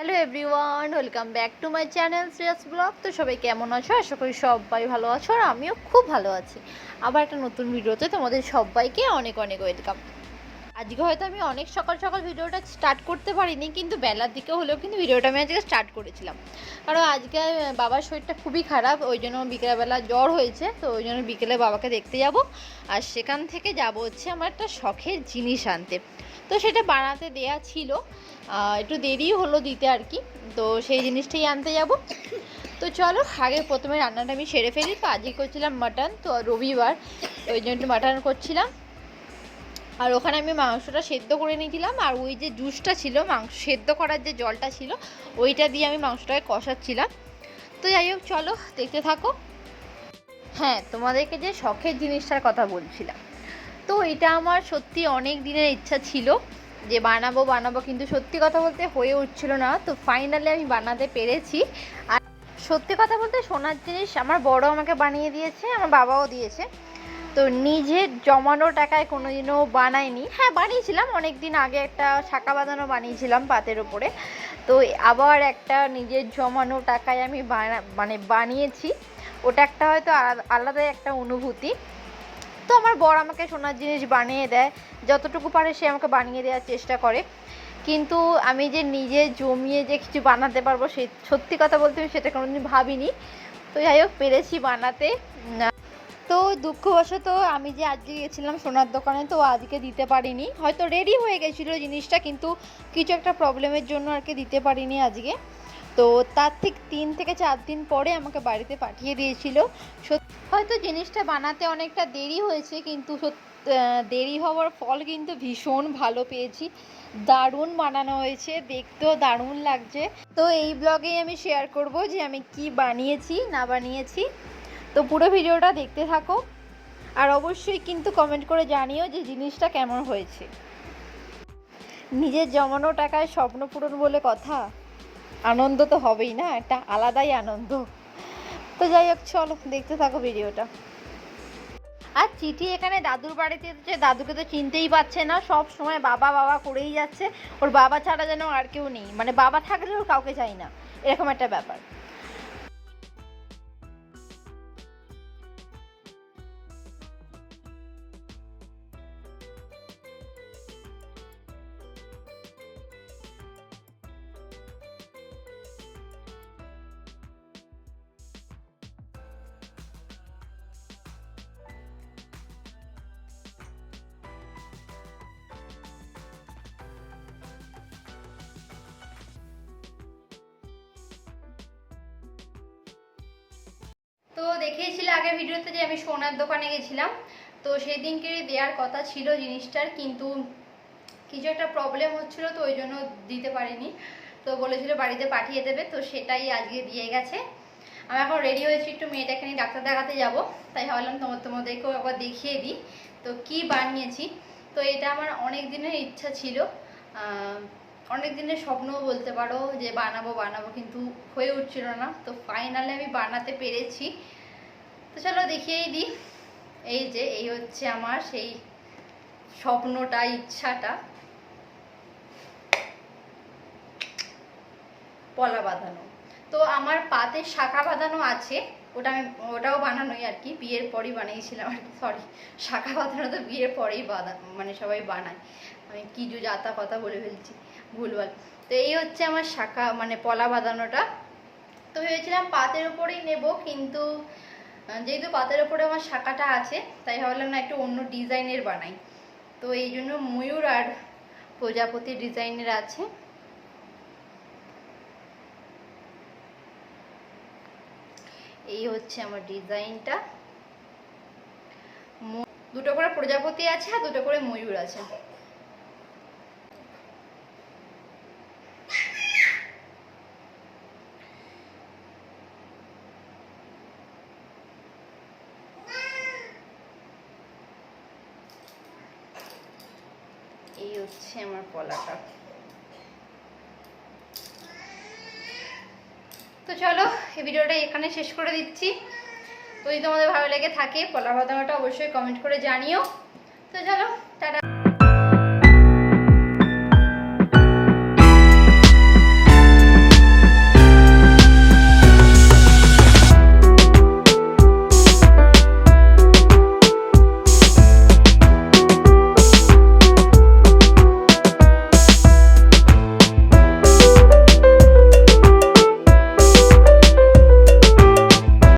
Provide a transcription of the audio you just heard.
Hello everyone, welcome back to my channel Shreyas blog. তো সবাই কেমন আছো? আশা করি সবাই ভালো আছো, আর আমিও খুব ভালো আছি। আবার একটা নতুন ভিডিওতে তোমাদের সবাইকে অনেক অনেক ওয়েলকাম। আজকে হয়তো আমি অনেক সকাল সকাল ভিডিওটা স্টার্ট করতে পারিনি, কিন্তু বেলার দিকে হলেও কিন্তু ভিডিওটা আমি আজকে স্টার্ট করেছিলাম। কারণ আজকে বাবার শরীরটা খুবই খারাপ, ওই জন্য বিকেলবেলা জ্বর হয়েছে, তো ওই জন্য বিকেলে বাবাকে দেখতে যাব। আর সেখান থেকে যাব হচ্ছে আমার একটা শখের জিনিস আনতে। তো সেটা বানাতে দেয়া ছিল, একটু দেরি হলো দিতে আর কি। তো সেই জিনিসটাই আনতে যাব। তো চলো আগে প্রথমে রান্নাটা আমি সেরে ফেলি। তো আজকে করছিলাম মাটন, তো রবিবার ওই জন্য একটু মাটন করছিলাম। আর ওখানে আমি মাংসটা সেদ্ধ করে নিয়েছিলাম, আর ওই যে জুসটা ছিল, মাংস সেদ্ধ করার যে জলটা ছিল, ওইটা দিয়ে আমি মাংসটাকে কষাচ্ছিলাম। তো যাই হোক, চলো দেখতে থাকো। হ্যাঁ, তোমাদেরকে যে শখের জিনিসটার কথা বলছিলাম, তো এটা আমার সত্যি অনেক দিনের ইচ্ছা ছিল যে বানাবো বানাবো, কিন্তু সত্যি কথা বলতে হয়ে উঠছিল না। তো ফাইনালি আমি বানাতে পেরেছি। আর সত্যি কথা বলতে সোনার জিনিস আমার বড় আমাকে বানিয়ে দিয়েছে, আমার বাবাও দিয়েছে। তো নিজের জমানো টাকায় কোনোদিনও বানাইনি। হ্যাঁ, বানিয়েছিলাম অনেক দিন আগে, একটা শাঁখা বাঁধানো বানিয়েছিলাম পাতের ওপরে। তো আবার একটা নিজের জমানো টাকায় আমি বানিয়েছি। ওটা একটা হয়তো আলাদাই একটা অনুভূতি। তো আমার বর আমাকে সোনার জিনিস বানিয়ে দেয়, যতটুকু পারে সে আমাকে বানিয়ে দেওয়ার চেষ্টা করে। কিন্তু আমি যে নিজে জমিয়ে যে কিছু বানাতে পারবো, সে সত্যি কথা বলতে আমি সেটা কোনোদিন ভাবিনি। তো যাই হোক, পেরেছি বানাতে। তো দুঃখবশত আমি যে আজকে গেছিলাম সোনার দোকানে, তো আজকে দিতে পারিনি। হয়তো রেডি হয়ে গেছিলো জিনিসটা, কিন্তু কিছু একটা প্রবলেমের জন্য আর কি দিতে পারিনি আজকে। তো তার ঠিক 3 থেকে 4 দিন পরে আমাকে বাড়িতে পাঠিয়ে দিয়েছিল। হয়তো জিনিসটা বানাতে অনেকটা দেরি হয়েছে, কিন্তু দেরি হওয়ার ফল কিন্তু ভীষণ ভালো পেয়েছি। দারুণ বানানো হয়েছে, দেখতেও দারুণ লাগছে। তো এই ব্লগেই আমি শেয়ার করব যে আমি কি বানিয়েছি না বানিয়েছি। তো পুরো ভিডিওটা দেখতে থাকো, আর অবশ্যই কিন্তু কমেন্ট করে জানিও যে জিনিসটা কেমন হয়েছে। নিজের জমানো টাকায় স্বপ্ন পূরণ বলে কথা, আনন্দ তো হবেই না, একটা আলাদাই আনন্দ। তো যাই হোক, চলো দেখতে থাকো ভিডিওটা। আর চিঠি এখানে দাদুর বাড়িতে এসেছে, দাদুকে তো চিনতেই পারছে না, সব সময় বাবা বাবা করেই যাচ্ছে। ওর বাবা ছাড়া যেন আর কেউ নেই, মানে বাবা থাকলে ওর কাউকে চাই না, এরকম একটা ব্যাপার। তো দেখিয়েছিল আগের ভিডিওতে যে আমি সোনার দোকানে গেছিলাম। তো সেই দিনকে দেওয়ার কথা ছিল জিনিসটার, কিন্তু কিছু একটা প্রবলেম হচ্ছিল, তো ওই জন্য দিতে পারিনি। তো বলেছিল বাড়িতে পাঠিয়ে দেবে, তো সেটাই আজকে দিয়ে গেছে। আমি এখন রেডি হয়েছি, একটু মেয়েটাকে নিয়ে ডাক্তার দেখাতে যাব। তাই ভাবলাম তোমাদেরকেও একবার দেখিয়ে দিই তো কি বানিয়েছি। তো এটা আমার অনেক দিনের ইচ্ছা ছিল, অনেক দিনের স্বপ্নও বলতে পারো, যে বানাবো বানাবো, কিন্তু হয়ে উঠছিল না। তো ফাইনালি আমি বানাতে পেরেছি। তো চলো দেখিয়েই দিই। এই হচ্ছে আমার সেই স্বপ্নটা, ইচ্ছাটা, পলা বাঁধানো। তো আমার পাতে শাঁখা বাঁধানো আছে, ওটাও বানানোই আর কি, বিয়ের পরেই বানিয়েছিলাম আর কি। সরি, শাঁখা বাঁধানো তো বিয়ের পরেই মানে সবাই বানায়। আমি কি যাতা কথা বলে ফেলছি, ভুলভাল। তো এই হচ্ছে আমার শাঁখা মানে পলা বাঁধানোটা। তো ভেবেছিলাম পাতের ওপরেই নেব, কিন্তু যেহেতু পাতের ওপরে আমার শাঁখাটা আছে, তাই ভাবলাম না একটু অন্য ডিজাইনের বানাই। তো এই জন্য ময়ূর আর প্রজাপতি ডিজাইনের আছে। এই হচ্ছে আমার ডিজাইনটা, দুটো করে প্রজাপতি আছে আর দুটো করে ময়ূর আছে। এই হচ্ছে আমার পলাটা। তো চলো এই ভিডিওটা এখানে শেষ করে দিচ্ছি। তো যদি তোমাদের ভালো লেগে থাকে পলা বাঁধানোটা, অবশ্যই কমেন্ট করে জানিও। তো চলো, টাটা।